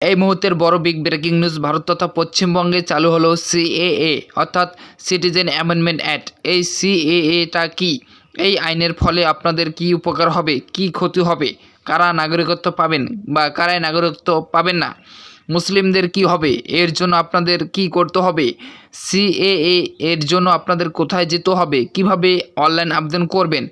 এই মুহূর্তের বড় বিগ ব্রেকিং নিউজ, ভারত তথা পশ্চিমবঙ্গে চালু হলো সিএএ অর্থাৎ সিটিজেন অ্যামেন্ডমেন্ট অ্যাক্ট। এই সিএএটা কি? এই আইনের ফলে আপনাদের কি উপকার হবে, কি ক্ষতি হবে, কারা নাগরিকত্ব পাবেন বা কারাই নাগরিকত্ব পাবেন না, মুসলিমদের কি হবে, এর জন্য আপনাদের কি করতে হবে, সিএএ এর জন্য আপনাদের কোথায় যেতে হবে, কিভাবে অনলাইন আবেদন করবেন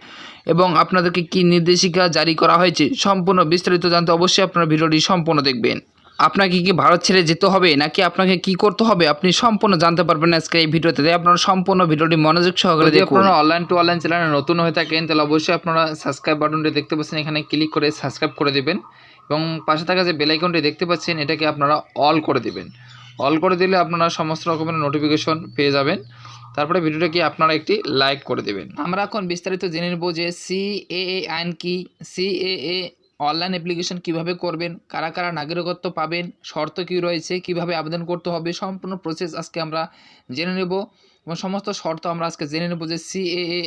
এবং আপনাদেরকে কি নির্দেশিকা জারি করা হয়েছে, সম্পূর্ণ বিস্তারিত জানতে অবশ্যই আপনারা ভিডিওটি সম্পূর্ণ দেখবেন। আপনাকে কি ভারত ছেড়ে যেতে হবে নাকি আপনাকে কি করতে হবে আপনি সম্পূর্ণ জানতে পারবেন আজকে এই ভিডিওতে। তাই আপনারা সম্পূর্ণ ভিডিওটি মনোযোগ সহকারে দেখুন। আপনারা অনলাইন টু অনলাইন চ্যানেলে নতুন হয়ে থাকেন তাহলে অবশ্যই আপনারা সাবস্ক্রাইব বাটনটি দেখতে পাচ্ছেন, এখানে ক্লিক করে সাবস্ক্রাইব করে দেবেন এবং পাশে থাকা যে বেল আইকনটি দেখতে পাচ্ছেন এটাকে আপনারা অল করে দেবেন। অল করে দিলে আপনারা সমস্ত রকমের নোটিফিকেশন পেয়ে যাবেন। তারপরে ভিডিওটাকে আপনারা একটি লাইক করে দেবেন। আমরা এখন বিস্তারিত জেনে নেব যে সিএএ আইন কি, সিএএ অনলাইন অ্যাপ্লিকেশন কিভাবে করবেন, কারা কারা নাগরিকত্ব পাবেন, শর্ত কী রয়েছে, কিভাবে আবেদন করতে হবে, সম্পূর্ণ প্রসেস আজকে আমরা জেনে নেব এবং সমস্ত শর্ত আমরা আজকে জেনে নেব যে সিএএ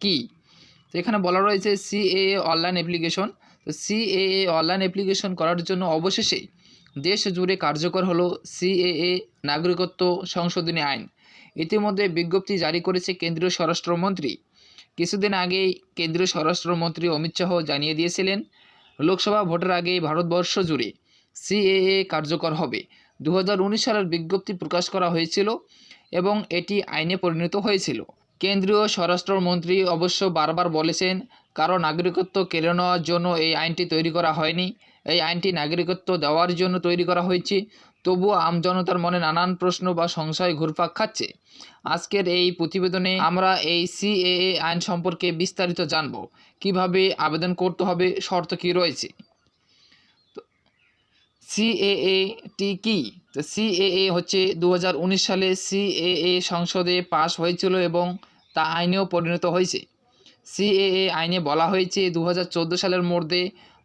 কি। তো এখানে বলা রয়েছে সিএএ অনলাইন অ্যাপ্লিকেশন। তো সিএএ অনলাইন অ্যাপ্লিকেশন করার জন্য অবশেষেই দেশ জুড়ে কার্যকর হলো সিএএ নাগরিকত্ব সংশোধনী আইন। ইতিমধ্যে বিজ্ঞপ্তি জারি করেছে কেন্দ্রীয় স্বরাষ্ট্রমন্ত্রী। কিছুদিন আগেই কেন্দ্রীয় স্বরাষ্ট্রমন্ত্রী অমিত শাহ জানিয়ে দিয়েছিলেন লোকসভা ভোটের আগেই ভারতবর্ষ জুড়ে সিএএ কার্যকর হবে। 2019 সালের বিজ্ঞপ্তি প্রকাশ করা হয়েছিল এবং এটি আইনে পরিণত হয়েছিল। কেন্দ্রীয় স্বরাষ্ট্রমন্ত্রী অবশ্য বারবার বলেছেন কারো নাগরিকত্ব কেড়ে নেওয়ার জন্য এই আইনটি তৈরি করা হয়নি, এই আইনটি নাগরিকত্ব দেওয়ার জন্য তৈরি করা হয়েছে। তবুও আমজনতার মনে নানান প্রশ্ন বা সংশয় ঘুরপাক খাচ্ছে। আজকের এই প্রতিবেদনে আমরা এই সিএএ আইন সম্পর্কে বিস্তারিত জানব, কিভাবে আবেদন করতে হবে, শর্ত কী রয়েছে। তো সিএএটি কি? তো সিএএ হচ্ছে 2019 সালে সিএএ সংসদে পাশ হয়েছিল এবং তা আইনেও পরিণত হয়েছে। সিএএ আইনে বলা হয়েছে 2014 সালের মধ্যে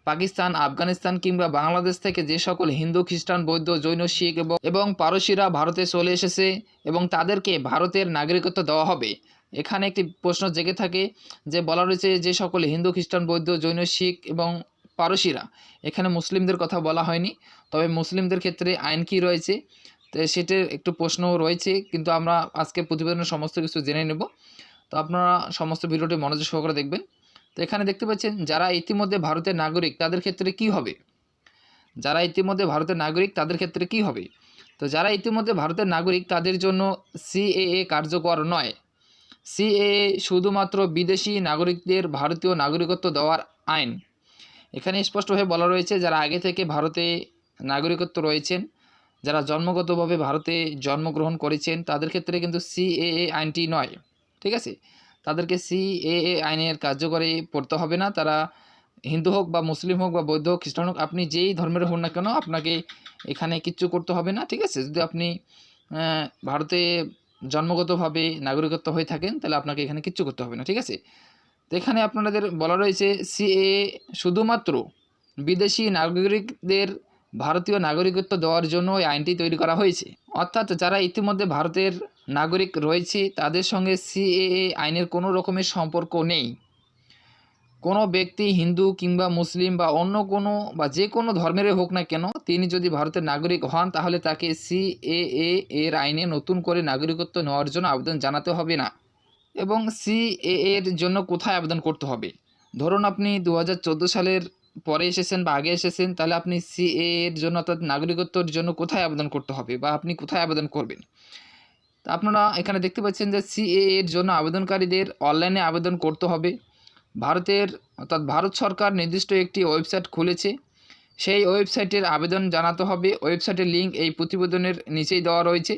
পাকিস্তান, আফগানিস্তান কিংবা বাংলাদেশ থেকে যে সকল হিন্দু, খ্রিস্টান, বৌদ্ধ, জৈন, শিখ এবং পারসিরা ভারতে চলে এসেছে এবং তাদেরকে ভারতের নাগরিকত্ব দেওয়া হবে। এখানে একটি প্রশ্ন জেগে থাকে যে বলা রয়েছে যে সকল হিন্দু, খ্রিস্টান, বৌদ্ধ, জৈন, শিখ এবং পারসিরা, এখানে মুসলিমদের কথা বলা হয়নি। তবে মুসলিমদের ক্ষেত্রে আইন কী রয়েছে তো সেটার একটু প্রশ্ন রয়েছে, কিন্তু আমরা আজকে প্রতিবেদনের সমস্ত কিছু জেনে নেব। তো আপনারা সমস্ত ভিডিওটি মনোযোগ সহকারে দেখবেন। তো এখানে দেখতে পাচ্ছেন যারা ইতিমধ্যে ভারতের নাগরিক তাদের ক্ষেত্রে কি হবে, যারা ইতিমধ্যে ভারতের নাগরিক তাদের ক্ষেত্রে কি হবে। তো যারা ইতিমধ্যে ভারতের নাগরিক তাদের জন্য সিএএ কার্যকর নয়। সিএএ শুধুমাত্র বিদেশি নাগরিকদের ভারতীয় নাগরিকত্ব দেওয়ার আইন। এখানে স্পষ্টভাবে বলা রয়েছে যারা আগে থেকে ভারতে নাগরিকত্ব রয়েছেন, যারা জন্মগতভাবে ভারতে জন্মগ্রহণ করেছেন তাদের ক্ষেত্রে কিন্তু সিএএ আইনটি নয়। ঠিক আছে, তাদেরকে সিএএ আইনের কার্যকরী পড়তে হবে না। তারা হিন্দু হোক বা মুসলিম হোক বা বৌদ্ধ হোক, খ্রিস্টান হোক, আপনি যেই ধর্মের হন না কেন আপনাকে এখানে কিচ্ছু করতে হবে না। ঠিক আছে, যদি আপনি ভারতে জন্মগতভাবে নাগরিকত্ব হয়ে থাকেন তাহলে আপনাকে এখানে কিচ্ছু করতে হবে না। ঠিক আছে, তো এখানে আপনাদের বলা রয়েছে সিএএ শুধুমাত্র বিদেশি নাগরিকদের ভারতীয় নাগরিকত্ব দেওয়ার জন্য এই আইনটি তৈরি করা হয়েছে। অর্থাৎ যারা ইতিমধ্যে ভারতের নাগরিক রয়েছে তাদের সঙ্গে সিএএ আইনের কোনো রকমের সম্পর্ক নেই। কোনো ব্যক্তি হিন্দু কিংবা মুসলিম বা অন্য কোনো বা যে কোনো ধর্মেরই হোক না কেন, তিনি যদি ভারতের নাগরিক হন তাহলে তাকে সিএএ এর আইনে নতুন করে নাগরিকত্ব নেওয়ার জন্য আবেদন জানাতে হবে না। এবং সিএএ এর জন্য কোথায় আবেদন করতে হবে, ধরুন আপনি 2014 সালের পরে এসেছেন বা আগে এসেছেন, তাহলে আপনি সিএএ এর জন্য অর্থাৎ নাগরিকত্বের জন্য কোথায় আবেদন করতে হবে বা আপনি কোথায় আবেদন করবেন। তা আপনারা এখানে দেখতে পাচ্ছেন যে সিএএ এর জন্য আবেদনকারীদের অনলাইনে আবেদন করতে হবে। ভারতের অর্থাৎ ভারত সরকার নির্দিষ্ট একটি ওয়েবসাইট খুলেছে, সেই ওয়েবসাইটের আবেদন জানাতে হবে। ওয়েবসাইটের লিঙ্ক এই প্রতিবেদনের নিচেই দেওয়া রয়েছে,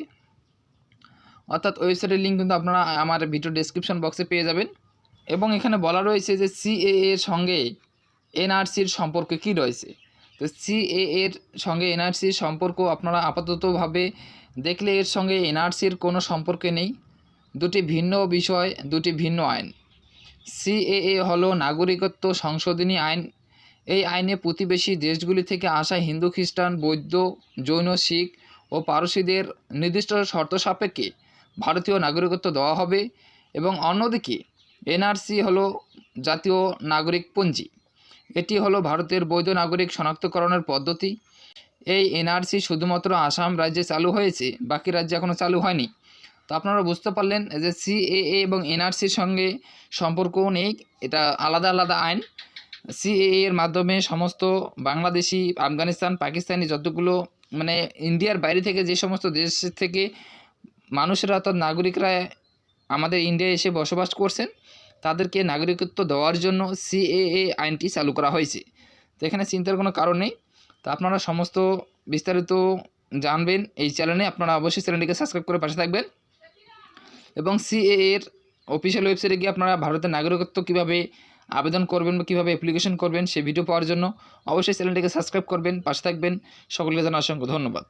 অর্থাৎ ওয়েবসাইটের লিঙ্ক কিন্তু আপনারা আমার ভিডিও ডেসক্রিপশন বক্সে পেয়ে যাবেন। এবং এখানে বলা রয়েছে যে সিএএ এর সঙ্গে এনআরসির সম্পর্ক কী রয়েছে। তো সিএএ এর সঙ্গে এনআরসির সম্পর্ক আপনারা আপাততভাবে দেখলে এর সঙ্গে এনআরসির কোনো সম্পর্ক নেই। দুটি ভিন্ন বিষয়, দুটি ভিন্ন আইন। সিএএ হলো নাগরিকত্ব সংশোধনী আইন। এই আইনে প্রতিবেশী দেশগুলি থেকে আসা হিন্দু, খ্রিস্টান, বৌদ্ধ, জৈন, শিখ ও পারসিদের নির্দিষ্ট শর্ত সাপেক্ষে ভারতীয় নাগরিকত্ব দেওয়া হবে। এবং অন্যদিকে এনআরসি হলো জাতীয় নাগরিক পঞ্জি। এটি হলো ভারতের বৈধ নাগরিক শনাক্তকরণের পদ্ধতি। এই এনআরসি শুধুমাত্র আসাম রাজ্যে চালু হয়েছে, বাকি রাজ্যে এখনও চালু হয়নি। তো আপনারা বুঝতে পারলেন যে সিএএ এবং এনআরসির সঙ্গে সম্পর্ক নেই, এটা আলাদা আলাদা আইন। সিএএ এর মাধ্যমে সমস্ত বাংলাদেশি, আফগানিস্তান, পাকিস্তানি যতগুলো মানে ইন্ডিয়ার বাইরে থেকে যে সমস্ত দেশ থেকে মানুষেরা অর্থাৎ নাগরিকরা আমাদের ইন্ডিয়ায় এসে বসবাস করছেন, তাদেরকে নাগরিকত্ব দেওয়ার জন্য সিএএ আইনটি চালু করা হয়েছে। তো এখানে চিন্তার কোনো কারণ নেই। তো আপনারা সমস্ত বিস্তারিত জানবেন এই চ্যানেলে, আপনারা অবশ্যই চ্যানেলটিকে সাবস্ক্রাইব করে পাশে থাকবেন। এবং সিএএ এর অফিসিয়াল ওয়েবসাইটে গিয়ে আপনারা ভারতের নাগরিকত্ব কীভাবে আবেদন করবেন বা কীভাবে অ্যাপ্লিকেশন করবেন সেই ভিডিও পাওয়ার জন্য অবশ্যই চ্যানেলটিকে সাবস্ক্রাইব করবেন, পাশে থাকবেন। সকলকে জানাই অসংখ্য ধন্যবাদ।